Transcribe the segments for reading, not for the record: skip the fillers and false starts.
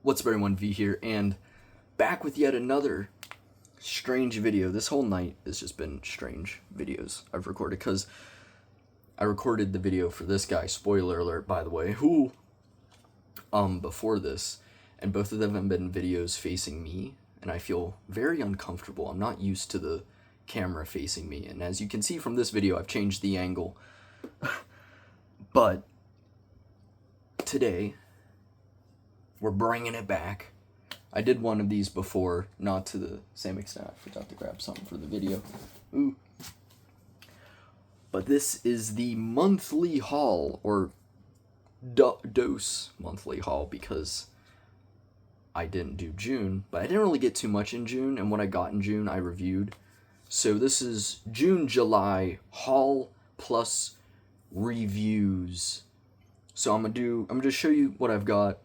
What's up everyone, V here, and back with yet another strange video. This whole night has just been strange videos I've recorded, because I recorded the video for this guy, spoiler alert by the way, who, before this, and both of them have been videos facing me, and I feel very uncomfortable. I'm not used to the camera facing me, and as you can see from this video, I've changed the angle. But today, we're bringing it back. I did one of these before, not to the same extent. I forgot to grab something for the video. Ooh. But this is the monthly haul, or dose monthly haul, because I didn't do June, but I didn't really get too much in June, and what I got in June I reviewed. So this is June, July haul plus reviews. So I'm gonna just show you what I've got.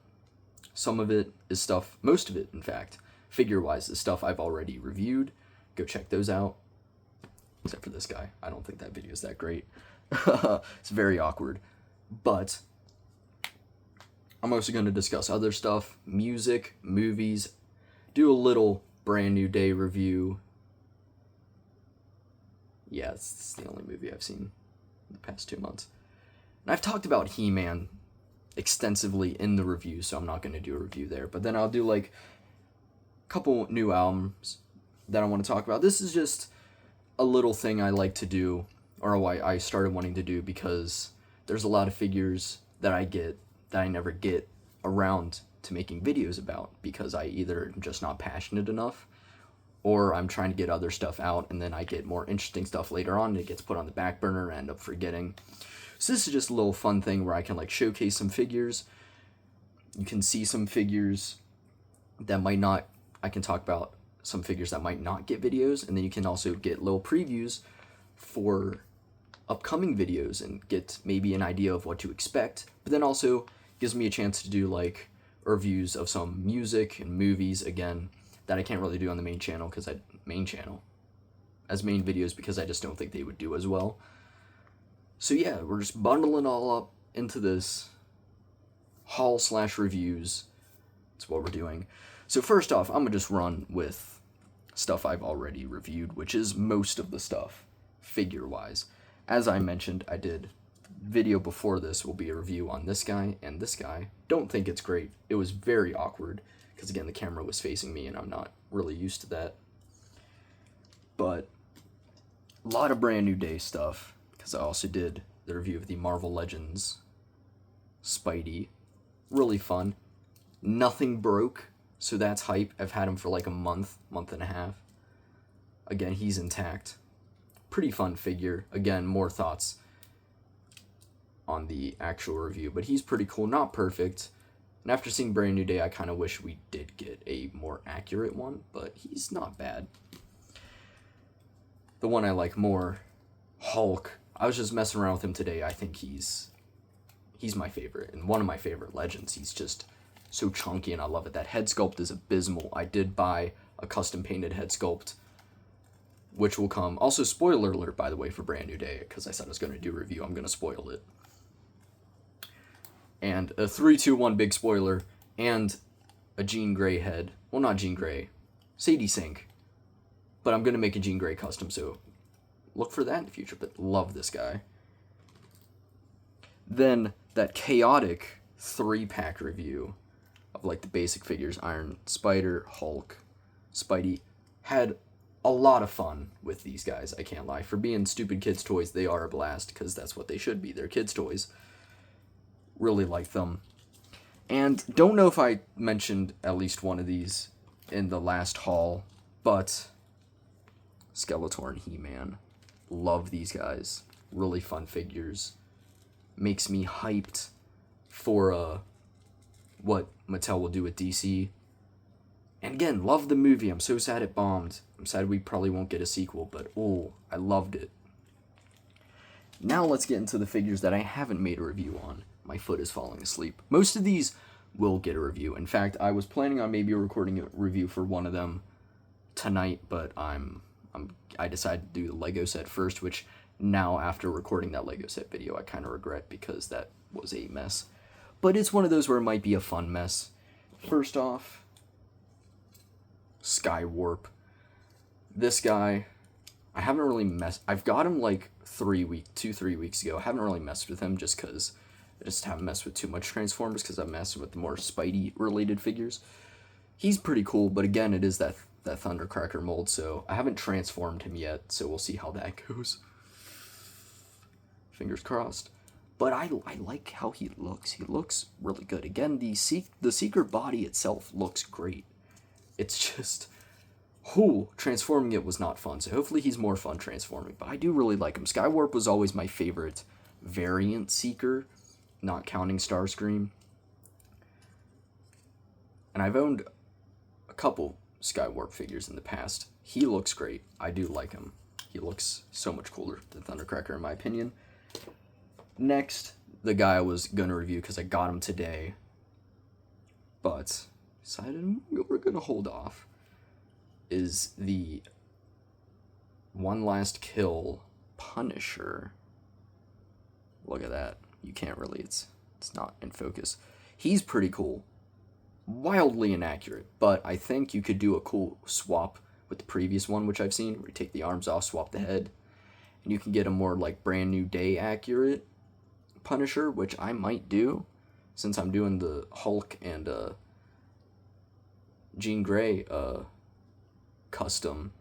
Some of it is stuff, most of it, in fact, figure-wise, is stuff I've already reviewed. Go check those out. Except for this guy. I don't think that video is that great. It's very awkward. But I'm also going to discuss other stuff, music, movies, do a little Brand New Day review. Yeah, it's the only movie I've seen in the past 2 months. And I've talked about He-Man extensively in the review, so I'm not going to do a review there. But then I'll do like a couple new albums that I want to talk about. This is just a little thing I like to do, or I started wanting to do, because there's a lot of figures that I get that I never get around to making videos about, because I either am just not passionate enough, or I'm trying to get other stuff out, and then I get more interesting stuff later on, and it gets put on the back burner, and I end up forgetting. So this is just a little fun thing where I can like showcase some figures. You can see some figures that might not, I can talk about some figures that might not get videos, and then you can also get little previews for upcoming videos and get maybe an idea of what to expect, but then also gives me a chance to do like reviews of some music and movies, again, that I can't really do on the main channel, because main videos, because I just don't think they would do as well. So yeah, we're just bundling all up into this haul / reviews. That's what we're doing. So first off, I'm gonna just run with stuff I've already reviewed, which is most of the stuff, figure-wise. As I mentioned, I did video before this will be a review on this guy and this guy. Don't think it's great. It was very awkward, because again, the camera was facing me, and I'm not really used to that. But a lot of Brand New Day stuff, because I also did the review of the Marvel Legends Spidey. Really fun. Nothing broke, so that's hype. I've had him for like a month and a half. Again, he's intact. Pretty fun figure. Again, more thoughts on the actual review, but he's pretty cool. Not perfect. And after seeing Brand New Day, I kind of wish we did get a more accurate one, but he's not bad. The one I like more, Hulk. I was just messing around with him today. I think he's my favorite, and one of my favorite Legends. He's just so chunky, and I love it. That head sculpt is abysmal. I did buy a custom painted head sculpt, which will come. Also, spoiler alert, by the way, for Brand New Day, because I said I was going to do a review. I'm going to spoil it. And a 3, 2, 1 big spoiler, and a Jean Grey head. Well, not Jean Grey. Sadie Sink. But I'm going to make a Jean Grey custom, so look for that in the future. But love this guy. Then that chaotic 3-pack review of like the basic figures, Iron Spider, Hulk, Spidey. Had a lot of fun with these guys, I can't lie. For being stupid kids' toys, they are a blast, because that's what they should be. They're kids' toys. Really like them. And don't know if I mentioned at least one of these in the last haul, but Skeletor and He-Man. Love these guys. Really fun figures. Makes me hyped for what Mattel will do with DC. And again, love the movie. I'm so sad it bombed. I'm sad we probably won't get a sequel, but oh, I loved it. Now let's get into the figures that I haven't made a review on. My foot is falling asleep. Most of these will get a review. In fact, I was planning on maybe recording a review for one of them tonight, but I decided to do the Lego set first, which now, after recording that Lego set video, I kind of regret, because that was a mess. But it's one of those where it might be a fun mess. First off, Skywarp. This guy, I haven't really messed... I've got him like 3 weeks ago. I haven't really messed with him just because I just haven't messed with too much Transformers because I'm messing with the more Spidey-related figures. He's pretty cool, but again, it is that Thundercracker mold, so I haven't transformed him yet, so we'll see how that goes. Fingers crossed. But I like how he looks. He looks really good. Again, the Secret body itself looks great. It's just... transforming it was not fun, so hopefully he's more fun transforming. But I do really like him. Skywarp was always my favorite variant Seeker, not counting Starscream. And I've owned a couple Skywarp figures in the past. He looks great. I do like him. He looks so much cooler than Thundercracker in my opinion. Next, the guy I was going to review because I got him today, but decided we're going to hold off, is the One Last Kill Punisher. Look at that. You can't really, it's not in focus. He's pretty cool. Wildly inaccurate, but I think you could do a cool swap with the previous one, which I've seen, where you take the arms off, swap the head, and you can get a more like brand new day accurate Punisher, which I might do since I'm doing the Hulk and Jean Grey custom.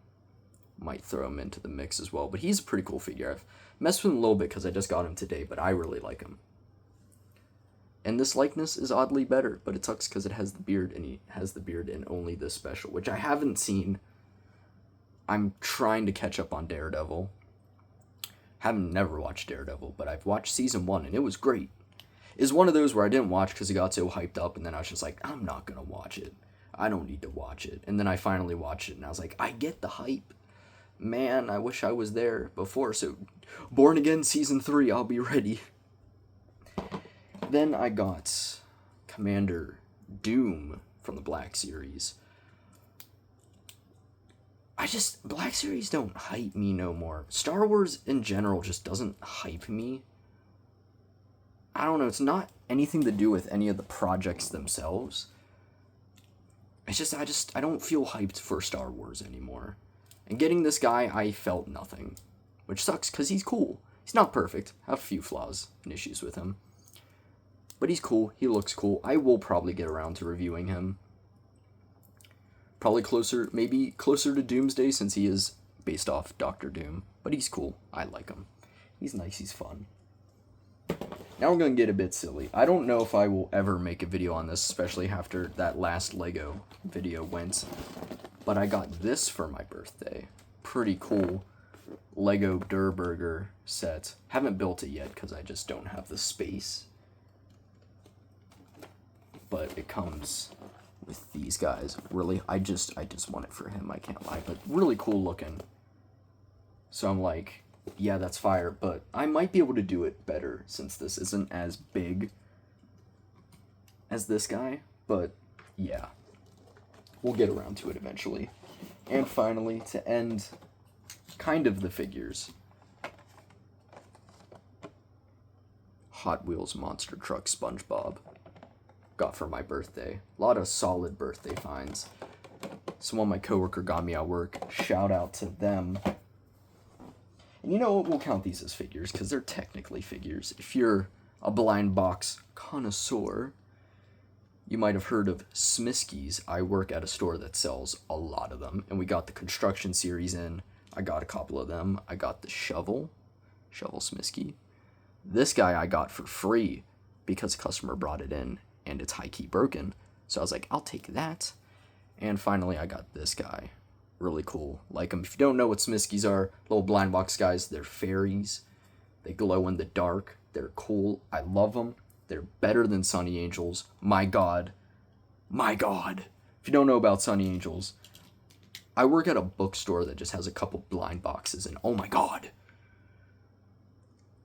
Might throw him into the mix as well, but he's a pretty cool figure. I've messed with him a little bit because I just got him today, but I really like him. And this likeness is oddly better, but it sucks because it has the beard, and he has the beard in only this special, which I haven't seen. I'm trying to catch up on Daredevil. Haven't never watched Daredevil, but I've watched season 1, and it was great. It's one of those where I didn't watch because it got so hyped up, and then I was just like, I'm not going to watch it. I don't need to watch it. And then I finally watched it, and I was like, I get the hype. Man, I wish I was there before, so Born Again season 3, I'll be ready. Then I got Commander Doom from the Black Series. Black Series don't hype me no more. Star Wars in general just doesn't hype me. I don't know, it's not anything to do with any of the projects themselves. It's just, I don't feel hyped for Star Wars anymore. And getting this guy, I felt nothing. Which sucks, because he's cool. He's not perfect. I have a few flaws and issues with him. But he's cool. He looks cool. I will probably get around to reviewing him. Probably maybe closer to Doomsday, since he is based off Doctor Doom. But he's cool. I like him. He's nice. He's fun. Now we're going to get a bit silly. I don't know if I will ever make a video on this, especially after that last Lego video went. But I got this for my birthday. Pretty cool Lego Durr Burger set. Haven't built it yet because I just don't have the space. But it comes with these guys. Really, I just want it for him, I can't lie. But really cool looking. So I'm like, yeah, that's fire. But I might be able to do it better since this isn't as big as this guy. But yeah, we'll get around to it eventually. And finally, to end kind of the figures, Hot Wheels Monster Truck SpongeBob. Got for my birthday. A lot of solid birthday finds. Someone my coworker got me at work. Shout out to them. And you know what? We'll count these as figures because they're technically figures. If you're a blind box connoisseur, you might have heard of Smiskies. I work at a store that sells a lot of them. And we got the construction series in. I got a couple of them. I got the Shovel Smisky. This guy I got for free because a customer brought it in. And it's high-key broken. So I was like, I'll take that. And finally, I got this guy. Really cool. Like them. If you don't know what Smiskies are, little blind box guys, they're fairies. They glow in the dark. They're cool. I love them. They're better than Sunny Angels. My God. My God. If you don't know about Sunny Angels, I work at a bookstore that just has a couple blind boxes. And oh my God.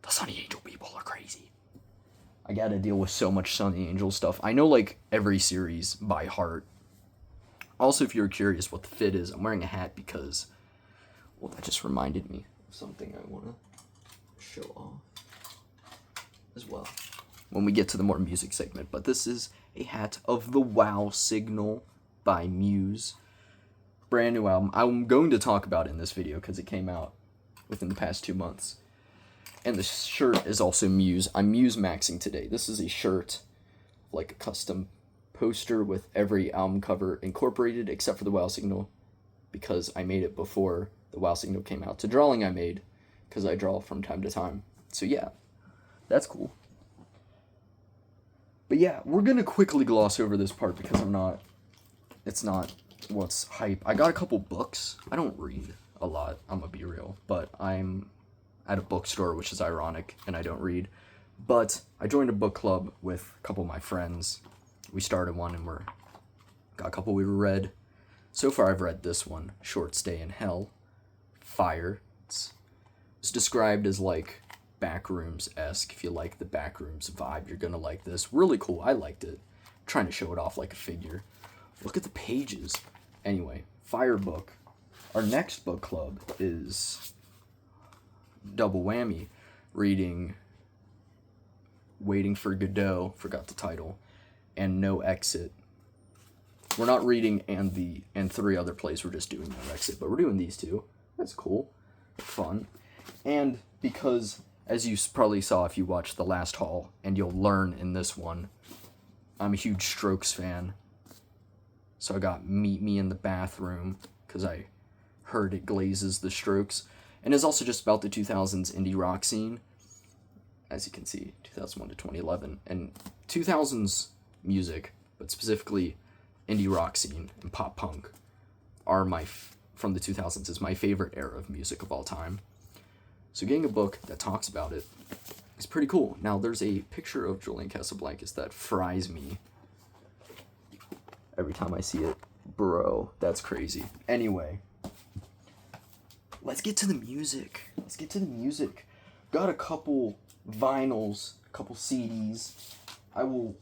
The Sunny Angel people are crazy. I gotta deal with so much Sunny Angel stuff. I know, like, every series by heart. Also, if you're curious what the fit is, I'm wearing a hat because, well, that just reminded me of something I want to show off as well when we get to the more music segment. But this is a hat of the Wow Signal by Muse. Brand new album. I'm going to talk about it in this video because it came out within the past 2 months. And the shirt is also Muse. I'm Muse maxing today. This is a shirt, like a custom poster with every album cover incorporated except for the Wow Signal, because I made it before the Wow Signal came out. It's a drawing I made because I draw from time to time. So yeah, that's cool. But yeah, we're going to quickly gloss over this part because it's not what's hype. I got a couple books. I don't read a lot, I'm gonna be real, but I'm at a bookstore, which is ironic, and I don't read. But I joined a book club with a couple of my friends. We started one and got a couple we read. So far I've read this one, Short Stay in Hell. Fire. It's described as like Backrooms-esque. If you like the Backrooms vibe, you're gonna like this. Really cool. I liked it. I'm trying to show it off like a figure. Look at the pages. Anyway, Fire book. Our next book club is double whammy, reading Waiting for Godot, forgot the title, and No Exit. We're not reading and 3 other plays, we're just doing No Exit, but we're doing these 2. That's cool. Fun. And because, as you probably saw if you watched the last haul, and you'll learn in this one, I'm a huge Strokes fan. So I got Meet Me in the Bathroom, because I heard it glazes the Strokes. And it's also just about the 2000s indie rock scene. As you can see, 2001 to 2011. And 2000s music, but specifically indie rock scene and pop punk, are from the 2000s is my favorite era of music of all time. So getting a book that talks about it is pretty cool. Now there's a picture of Julian Casablancas that fries me every time I see it. Bro, that's crazy. Anyway, let's get to the music. Got a couple vinyls, a couple CDs. I will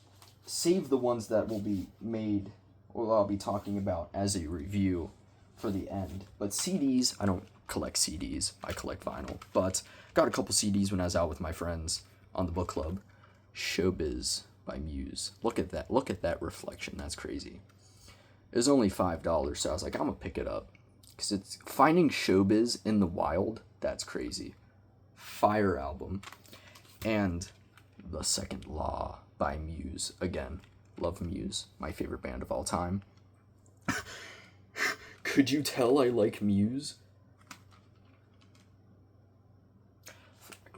save the ones that will be made, or I'll be talking about as a review for the end. But CDs, I don't collect CDs. I collect vinyl. But got a couple CDs when I was out with my friends on the book club. Showbiz by Muse. Look at that. Look at that reflection. That's crazy. It was only $5, so I was like, I'm gonna pick it up. Because it's finding Showbiz in the wild, that's crazy. Fire album. And The Second Law by Muse. Again, love Muse. My favorite band of all time. Could you tell I like Muse?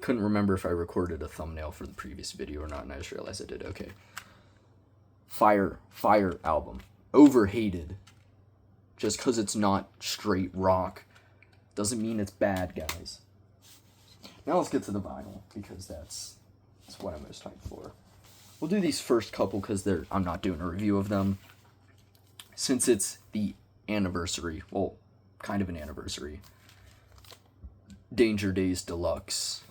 Couldn't remember if I recorded a thumbnail for the previous video or not, and I just realized I did. Okay. Fire album. Overhated. Just because it's not straight rock doesn't mean it's bad, guys. Now let's get to the vinyl, because that's what I'm most hyped for. We'll do these first couple because I'm not doing a review of them. Since it's the anniversary, well, kind of an anniversary. Danger Days Deluxe.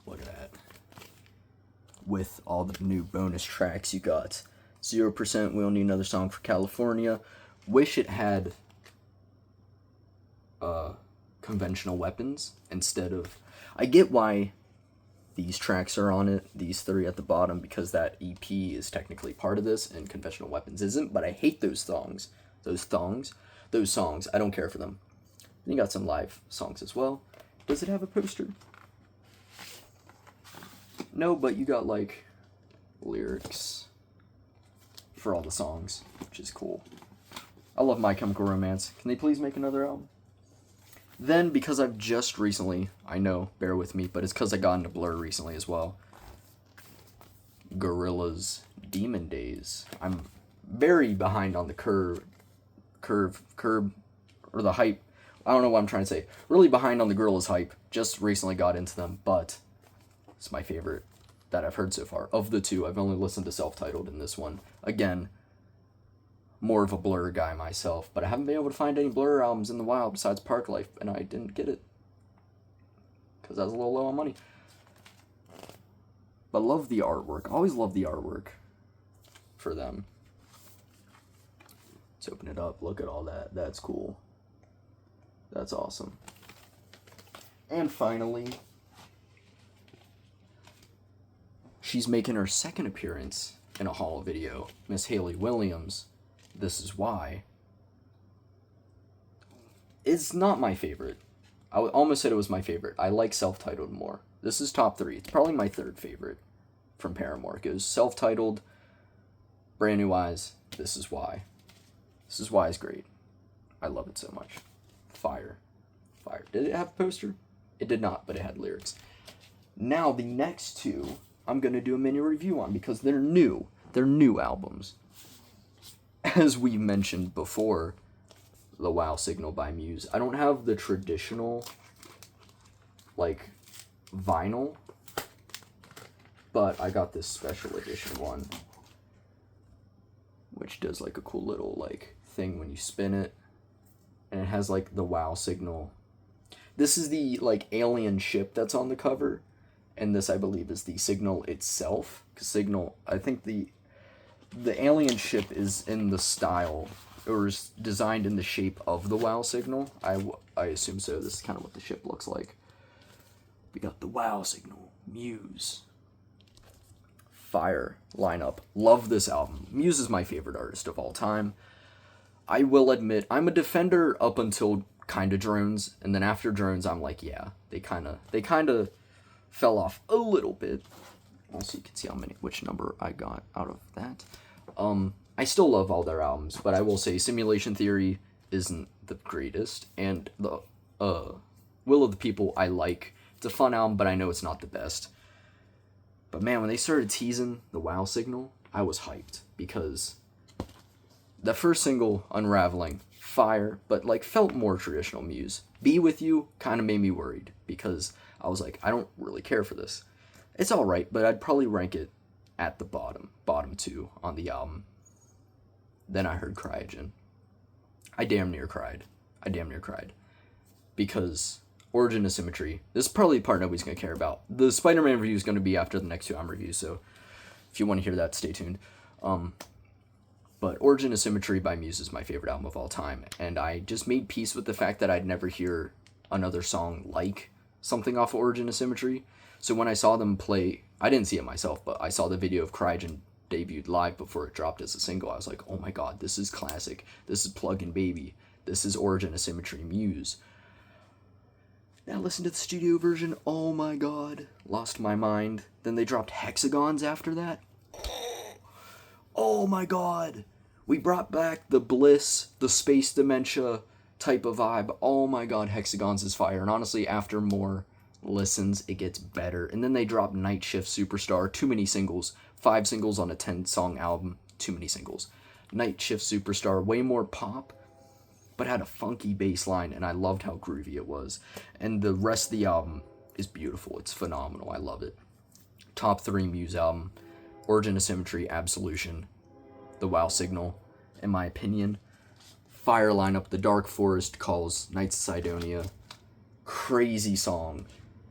Look at that. With all the new bonus tracks, you got 0%, We Don't Need Another Song for California. Wish it had conventional weapons instead of... I get why these tracks are on it, these 3 at the bottom, because that EP is technically part of this and conventional weapons isn't, but I hate those songs. Those songs, I don't care for them. Then you got some live songs as well. Does it have a poster? No, but you got like lyrics for all the songs, which is cool. I love My Chemical Romance. Can they please make another album? Then, because I've just recently, I know, bear with me, but it's because I got into Blur recently as well. Gorillaz Demon Days. I'm very behind on the curb, or the hype. I don't know what I'm trying to say. Really behind on the Gorillaz hype. Just recently got into them, but it's my favorite that I've heard so far. Of the 2, I've only listened to Self-Titled in this one. Again, more of a Blur guy myself, but I haven't been able to find any Blur albums in the wild besides Park Life, and I didn't get it because I was a little low on money. But love the artwork. Always love the artwork for them. Let's open it up. Look at all that. That's cool. That's awesome. And finally, She's making her second appearance in a Hall video. Miss Haley Williams, This Is Why. It's not my favorite. I almost said it was my favorite. I like Self-Titled more. This is top 3. It's probably my 3rd favorite from Paramore. It goes Self-Titled, Brand New Eyes, This Is Why. This Is Why is great. I love it so much. Fire. Fire. Did it have a poster? It did not, but it had lyrics. Now, the next 2, I'm going to do a mini review on because they're new. They're new albums. As we mentioned before, The Wow Signal by Muse. I don't have the traditional, like, vinyl, but I got this special edition one, which does, like, a cool little, like, thing when you spin it, and it has, like, the Wow Signal. This is the, like, alien ship that's on the cover, and this, I believe, is the Signal itself, because Signal, I think the alien ship is in the style, or is designed in the shape of the Wow Signal. I assume so. This is kind of what the ship looks like. We got the Wow Signal, Muse. Fire lineup. Love this album. Muse is my favorite artist of all time. I will admit, I'm a defender up until kind of Drones, and then after Drones, I'm like, yeah, they kind of fell off a little bit. Also, you can see which number I got out of that. I still love all their albums, but I will say Simulation Theory isn't the greatest, and the Will of the People I like. It's a fun album, but I know it's not the best. But man, when they started teasing the Wow Signal, I was hyped, because the first single, Unraveling, fire, but like felt more traditional Muse. Be With You kind of made me worried, because I was like, I don't really care for this. It's alright, but I'd probably rank it at the bottom 2 on the album. Then I heard Cryogen. I damn near cried. Because Origin of Symmetry, this is probably the part nobody's going to care about. The Spider-Man review is going to be after the next 2 album reviews, so if you want to hear that, stay tuned. But Origin of Symmetry by Muse is my favorite album of all time, and I just made peace with the fact that I'd never hear another song like something off of Origin of Symmetry. So when I saw them play, I didn't see it myself, but I saw the video of Cryogen debuted live before it dropped as a single. I was like, oh my god, this is classic. This is Plug-in Baby. This is Origin of Symmetry Muse. Now listen to the studio version. Oh my god. Lost my mind. Then they dropped Hexagons after that. Oh my god. We brought back the Bliss, the space dementia type of vibe. Oh my god, Hexagons is fire. And honestly, after more listens, it gets better. And then they dropped Night Shift Superstar. Too many singles. 5 singles on a 10-song album. Too many singles. Night Shift Superstar. Way more pop, but had a funky bass line, and I loved how groovy it was. And the rest of the album is beautiful. It's phenomenal. I love it. Top 3 Muse album. Origin of Symmetry, Absolution, The Wow Signal, in my opinion. Fire lineup. The Dark Forest calls Knights of Sidonia. Crazy song.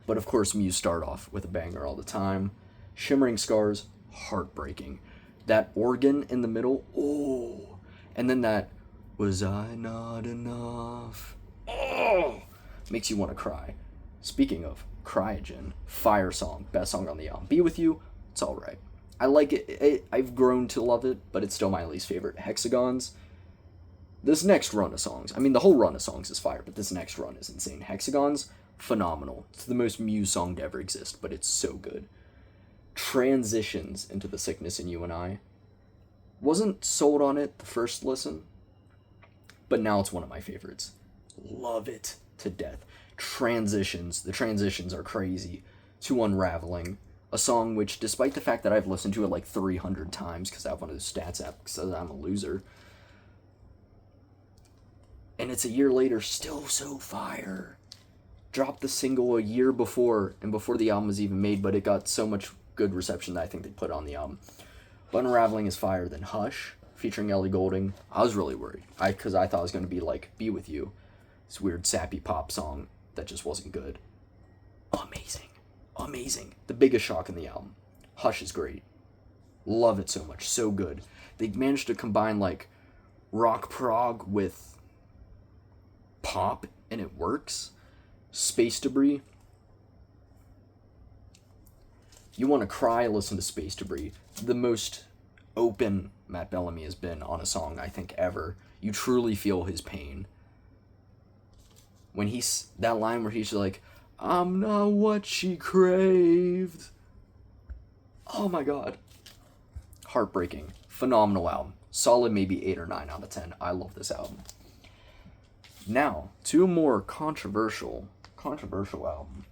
But of course, Muse start off with a banger all the time. Shimmering Scars, heartbreaking. That organ in the middle, oh. And then that, Was I Not Enough? Oh, makes you want to cry. Speaking of Cryogen, fire song, best song on the album. Be With You, it's alright. I like it. I've grown to love it, but it's still my least favorite. Hexagons, this next run of songs, I mean, the whole run of songs is fire, but this next run is insane. Hexagons, phenomenal. It's the most Muse song to ever exist, but it's so good. Transitions into The Sickness in You and I. Wasn't sold on it the first listen, but now it's one of my favorites. Love it to death. Transitions. The transitions are crazy. To Unraveling. A song which, despite the fact that I've listened to it like 300 times, because I have one of those stats apps because I'm a loser, and it's a year later, still so fire. Dropped the single a year before, and before the album was even made, but it got so much good reception that I think they put it on the album. But Unraveling is fire. Then Hush, featuring Ellie Goulding. I was really worried, because I thought it was going to be like Be With You, this weird sappy pop song that just wasn't good. Amazing. The biggest shock in the album. Hush is great. Love it so much. So good. They managed to combine like rock prog with pop, and it works. Space Debris. You want to cry, listen to Space Debris. The most open Matt Bellamy has been on a song, I think, ever. You truly feel his pain. When that line where he's like, I'm not what she craved. Oh my god. Heartbreaking. Phenomenal album. Solid maybe 8 or 9 out of 10. I love this album. Now, to a more controversial album.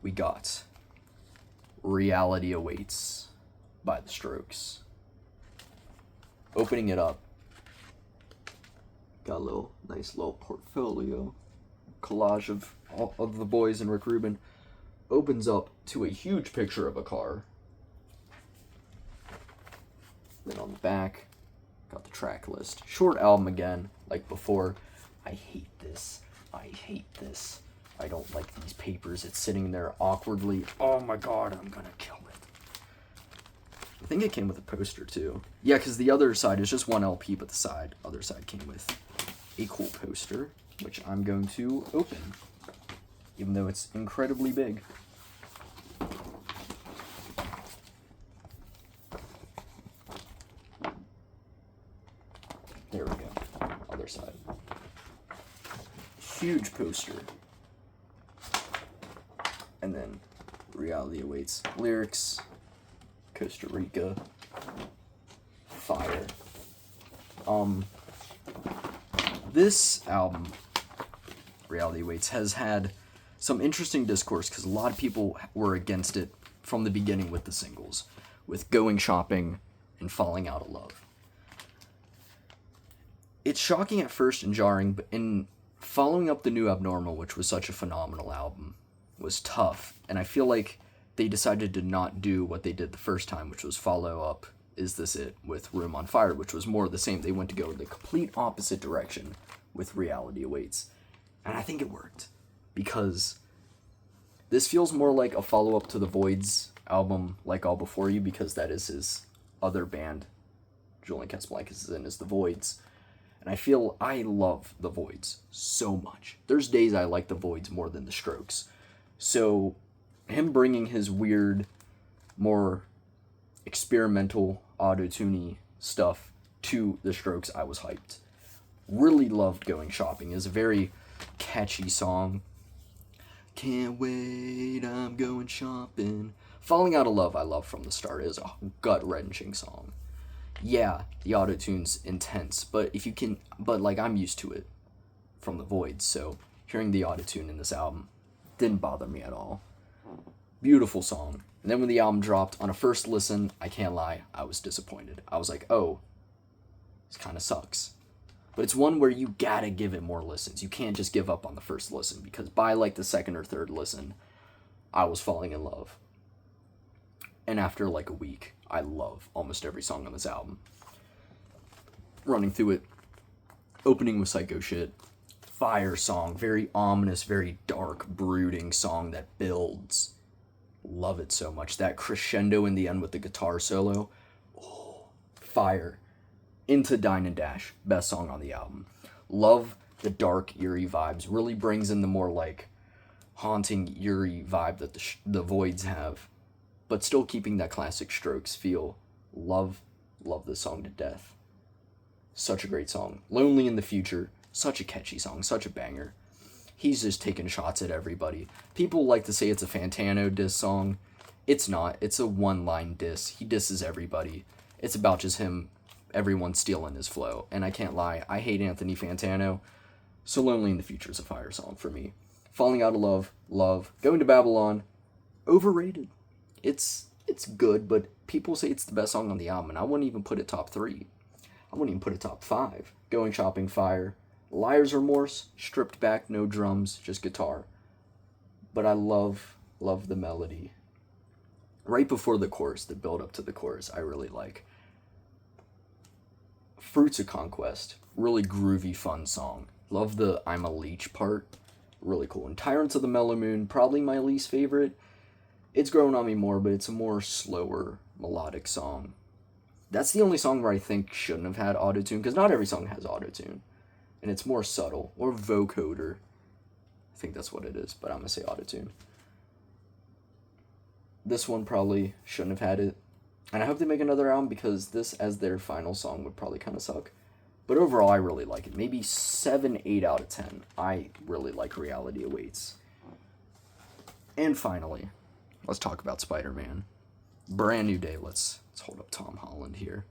We got Reality Awaits by The Strokes. Opening it up. Got a nice little portfolio. Collage of the boys and Rick Rubin. Opens up to a huge picture of a car. Then on the back, got the track list. Short album again, like before. I hate this. I don't like these papers. It's sitting there awkwardly. Oh my god, I'm gonna kill it. I think it came with a poster too. Yeah, because the other side is just one LP, but the other side came with a cool poster, which I'm going to open, even though it's incredibly big. There we go. Other side. Huge poster. And then Reality Awaits. Lyrics. Costa Rica. Fire. This album, Reality Awaits, has had some interesting discourse because a lot of people were against it from the beginning with the singles, with Going Shopping and Falling Out of Love. It's shocking at first and jarring, but in following up the new Abnormal, which was such a phenomenal album, was tough. And I feel like they decided to not do what they did the first time, which was follow up Is This It with Room on Fire, which was more the same. They went to go the complete opposite direction with Reality Awaits. And I think it worked, because this feels more like a follow-up to The Void's album, Like All Before You, because that is his other band Julian Casablancas is in, is The Voids. And I love The Voids so much. There's days I like The Voids more than The Strokes. So him bringing his weird, more experimental, auto-tuney stuff to The Strokes, I was hyped. Really loved Going Shopping. It's a very catchy song. Can't wait, I'm going shopping. Falling Out of Love, I love from the start. It is a gut-wrenching song. Yeah, the auto-tune's intense, but I'm used to it from The Void, so hearing the auto-tune in this album didn't bother me at all. Beautiful song. And then when the album dropped, on a first listen, I can't lie, I was disappointed. I was like, oh, this kind of sucks. But it's one where you gotta give it more listens. You can't just give up on the first listen, because by the second or third listen, I was falling in love. And after a week, I love almost every song on this album. Running through it, opening with Psycho Shit, fire song, very ominous, very dark, brooding song that builds. Love it so much. That crescendo in the end with the guitar solo, oh, fire. Into Dine and Dash, best song on the album. Love the dark, eerie vibes. Really brings in the more haunting, eerie vibe that the Voids have, but still keeping that classic Strokes feel. Love this song to death. Such a great song. Lonely in the Future, such a catchy song, such a banger. He's just taking shots at everybody. People like to say it's a Fantano diss song. It's not. It's a one-line diss. He disses everybody. It's about just everyone stealing his flow. And I can't lie, I hate Anthony Fantano. So Lonely in the Future is a fire song for me. Falling Out of Love. Going to Babylon, overrated. It's good, but people say it's the best song on the album, and I wouldn't even put it top 3. I wouldn't even put it top 5. Going Shopping, fire. Liar's Remorse, stripped back, no drums, just guitar. But I love the melody. Right before the chorus, the build up to the chorus, I really like. Fruits of Conquest, really groovy, fun song. Love the I'm a Leech part, really cool. And Tyrants of the Mellow Moon, probably my least favorite. It's grown on me more, but it's a more slower, melodic song. That's the only song where I think shouldn't have had autotune, because not every song has autotune. And it's more subtle, or vocoder. I think that's what it is, but I'm going to say autotune. this one probably shouldn't have had it. And I hope they make another album because this as their final song would probably kind of suck. But overall, I really like it. Maybe 7, 8 out of 10. I really like Reality Awaits. And finally, let's talk about Spider-Man. Brand new day. Let's hold up Tom Holland here.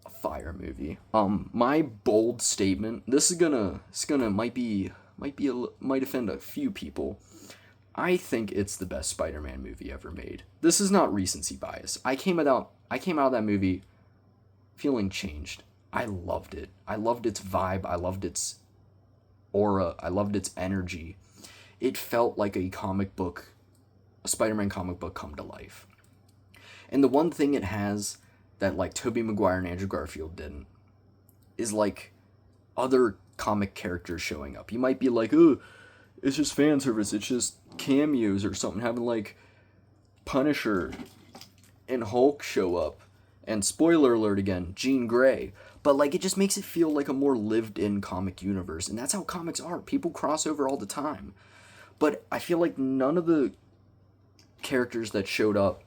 A fire movie. My bold statement. This is gonna might offend a few people. I think it's the best Spider-Man movie ever made. This is not recency bias. I came out of that movie feeling changed. I loved it. I loved its vibe. I loved its aura. I loved its energy. It felt like a Spider-Man comic book come to life. And the one thing it has that like Tobey Maguire and Andrew Garfield didn't is like other comic characters showing up. You might be like, oh, it's just fan service. It's just cameos or something. Having like Punisher and Hulk show up. And spoiler alert again, Jean Grey. But like it just makes it feel like a more lived-in comic universe. And that's how comics are. People cross over all the time. But I feel like none of the characters that showed up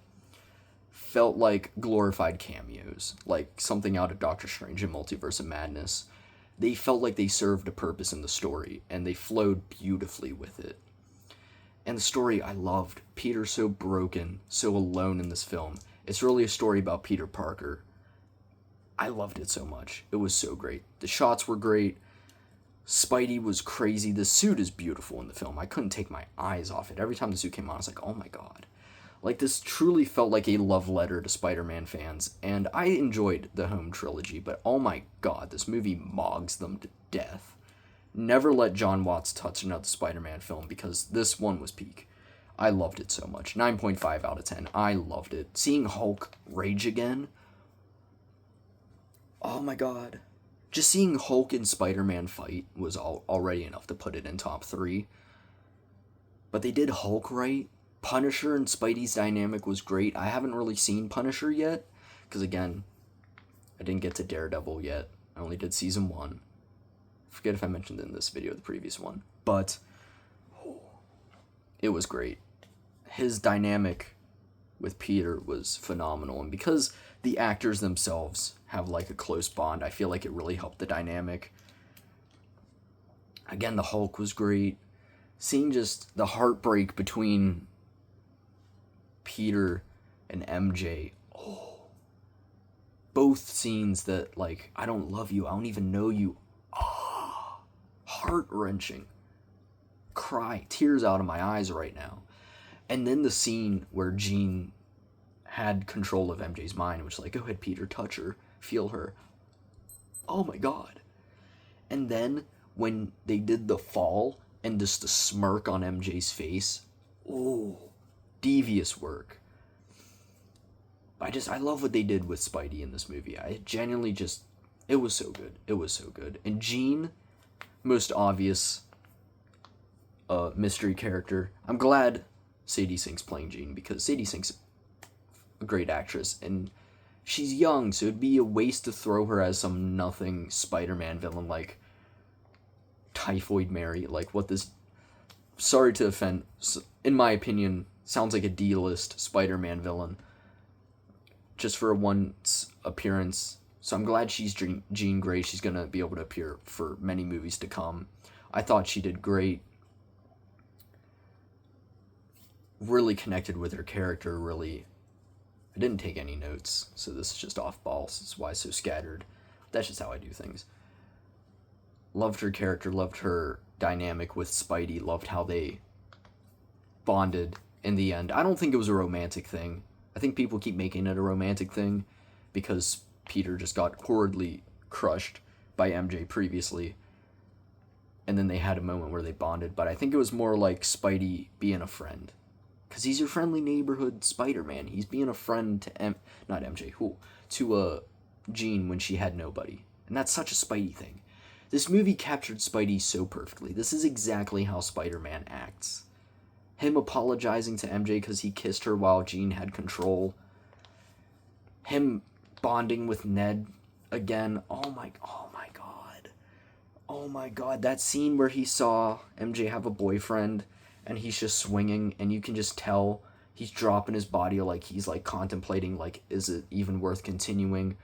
felt like glorified cameos. Like something out of Doctor Strange and Multiverse of Madness. They felt like they served a purpose in the story. And they flowed beautifully with it. And the story I loved. Peter's so broken, so alone in this film. It's really a story about Peter Parker. I loved it so much. It was so great. The shots were great. Spidey was crazy. The suit is beautiful in the film. I couldn't take my eyes off it. Every time the suit came on, I was like, oh my god. Like, this truly felt like a love letter to Spider-Man fans. And I enjoyed the Home trilogy, but oh my god, this movie mogs them to death. Never let John Watts touch another Spider-Man film because this one was peak. I loved it so much. 9.5 out of 10. I loved it. Seeing Hulk rage again. Oh my god. Just seeing Hulk and Spider-Man fight was already enough to put it in top 3. But they did Hulk right. Punisher and Spidey's dynamic was great. I haven't really seen Punisher yet. Because again, I didn't get to Daredevil yet. I only did season 1. Forget if I mentioned it in this video, the previous one. But it was great. His dynamic with Peter was phenomenal. And because the actors themselves have like a close bond, I feel like it really helped the dynamic. Again, the Hulk was great. Seeing just the heartbreak between Peter and MJ. Oh. Both scenes that like, I don't love you. I don't even know you. Oh. Heart-wrenching. Cry. Tears out of my eyes right now. And then the scene where Jean had control of MJ's mind, which was like, go ahead, Peter, touch her, feel her. Oh my god. And then when they did the fall and just the smirk on MJ's face, oh, devious work. I love what they did with Spidey in this movie. I genuinely just, it was so good. It was so good. And Jean, most obvious mystery character. I'm glad Sadie Sink's playing Jean because Sadie Sink's a great actress and she's young, so it'd be a waste to throw her as some nothing Spider-Man villain like Typhoid Mary, like what this, sorry to offend, in my opinion, sounds like a D-list Spider-Man villain just for a once appearance. So I'm glad she's Jean Grey. She's gonna be able to appear for many movies to come. I thought she did great. Really connected with her character, really. I didn't take any notes, so this is just off balls. This is why it's so scattered. That's just how I do things. Loved her character, loved her dynamic with Spidey, loved how they bonded in the end. I don't think it was a romantic thing. I think people keep making it a romantic thing because Peter just got horridly crushed by MJ previously. And then they had a moment where they bonded, but I think it was more like Spidey being a friend. Because he's your friendly neighborhood Spider-Man. He's being a friend to to Jean when she had nobody. And that's such a Spidey thing. This movie captured Spidey so perfectly. This is exactly how Spider-Man acts. Him apologizing to MJ because he kissed her while Jean had control. Him bonding with Ned again. Oh my god. Oh my god. That scene where he saw MJ have a boyfriend and he's just swinging, and you can just tell he's dropping his body, like he's like contemplating, like, is it even worth continuing?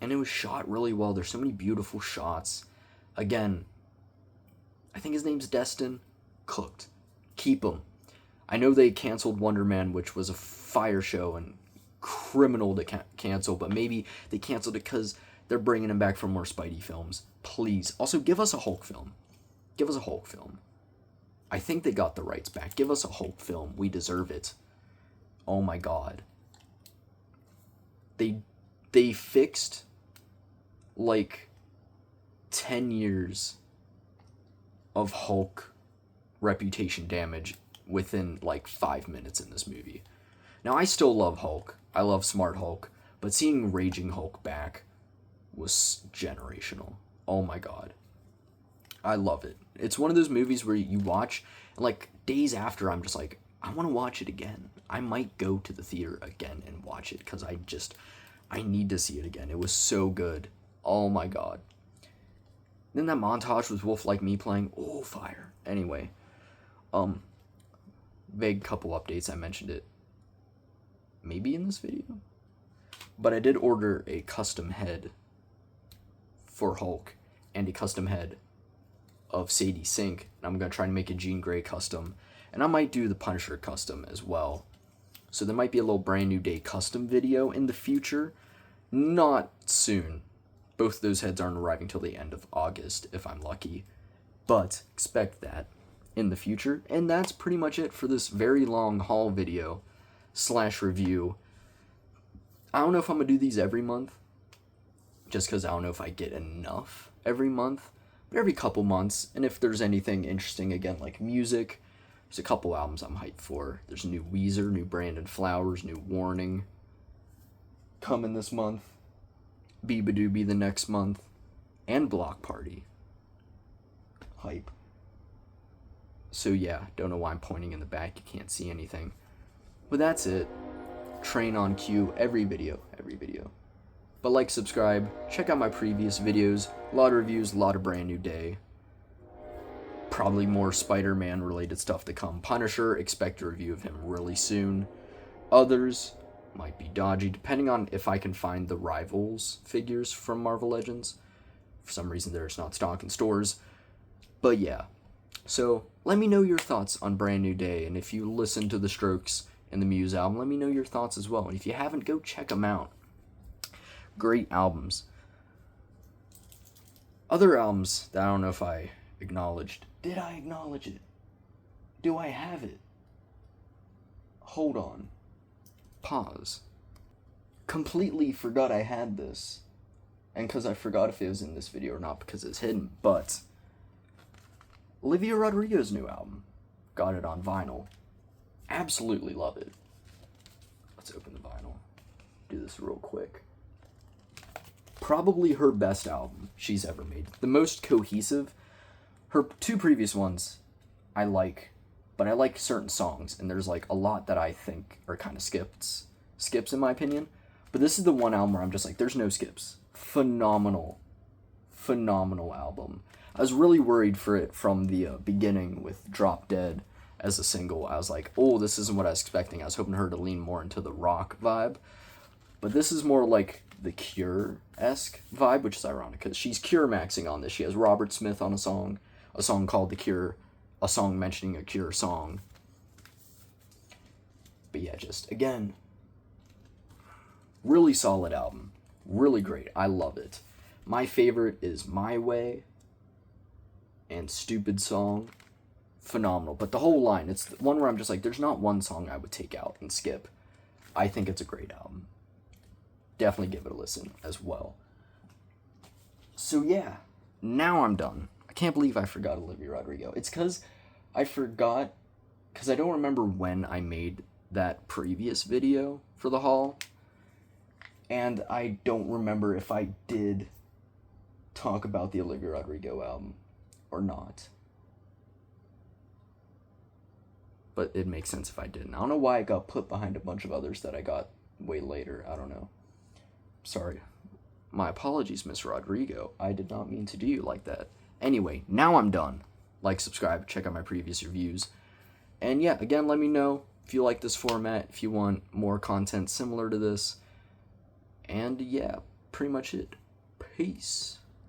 And it was shot really well. There's so many beautiful shots. Again, I think his name's Destin. Cooked. Keep him. I know they canceled Wonder Man, which was a fire show and criminal to cancel, but maybe they canceled it because they're bringing him back for more Spidey films. Please. Also, give us a Hulk film. Give us a Hulk film. I think they got the rights back. Give us a Hulk film. We deserve it. Oh my god. They fixed like 10 years of Hulk reputation damage within like 5 minutes in this movie. Now, I still love Hulk. I love Smart Hulk. But seeing Raging Hulk back was generational. Oh my god. I love it. It's one of those movies where you watch, and like days after, I'm just like, I want to watch it again. I might go to the theater again and watch it because I need to see it again. It was so good. Oh my god. Then that montage with Wolf Like Me playing. Oh, fire. Anyway. Vague couple updates. I mentioned it maybe in this video. But I did order a custom head for Hulk and a custom head of Sadie Sink. And I'm going to try and make a Jean Grey custom. And I might do the Punisher custom as well. So there might be a little brand new day custom video in the future. Not soon. Both those heads aren't arriving till the end of August, if I'm lucky. But expect that in the future. And that's pretty much it for this very long haul video / review. I don't know if I'm going to do these every month. Just because I don't know if I get enough every month. But every couple months. And if there's anything interesting, again, like music, there's a couple albums I'm hyped for. There's new Weezer, new Brandon Flowers, new Warning coming this month. Beabadoobie the next month. And Block Party. Hype. So yeah, don't know why I'm pointing in the back. You can't see anything. But that's it. Train on cue every video. But like, subscribe, check out my previous videos. A lot of reviews, a lot of brand new day. Probably more Spider-Man related stuff to come. Punisher, expect a review of him really soon. Others might be dodgy, depending on if I can find the Rivals figures from Marvel Legends. For some reason, there's not stock in stores. But yeah. So, let me know your thoughts on Brand New Day. And if you listen to The Strokes and the Muse album, let me know your thoughts as well. And if you haven't, go check them out. Great albums. Other albums that I don't know if I acknowledged. Did I acknowledge it? Do I have it? Hold on. Pause. Completely forgot I had this. And because I forgot if it was in this video or not because it's hidden. But Olivia Rodrigo's new album. Got it on vinyl. Absolutely love it. Let's open the vinyl. Do this real quick. Probably her best album she's ever made. The most cohesive. Her two previous ones I like, but I like certain songs, and there's like a lot that I think are kind of skips in my opinion. But this is the one album where I'm just like, there's no skips. Phenomenal album. I was really worried for it from the beginning with Drop Dead as a single. I was like, oh, this isn't what I was expecting. I was hoping her to lean more into the rock vibe. But this is more like the Cure-esque vibe, which is ironic because she's Cure-maxing on this. She has Robert Smith on a song called The Cure, a song mentioning a Cure song. But yeah, just, again, really solid album. Really great. I love it. My favorite is My Way and Stupid Song. Phenomenal. But the whole line, it's the one where I'm just like, there's not one song I would take out and skip. I think it's a great album. Definitely give it a listen as well. So yeah, now I'm done. I can't believe I forgot Olivia Rodrigo. It's because I forgot, because I don't remember when I made that previous video for the haul. And I don't remember if I did talk about the Olivia Rodrigo album or not. But it makes sense if I didn't. I don't know why it got put behind a bunch of others that I got way later. I don't know. Sorry. My apologies, Miss Rodrigo. I did not mean to do you like that. Anyway, now I'm done. Like, subscribe, check out my previous reviews. And yeah, again, let me know if you like this format, if you want more content similar to this. And yeah, pretty much it. Peace.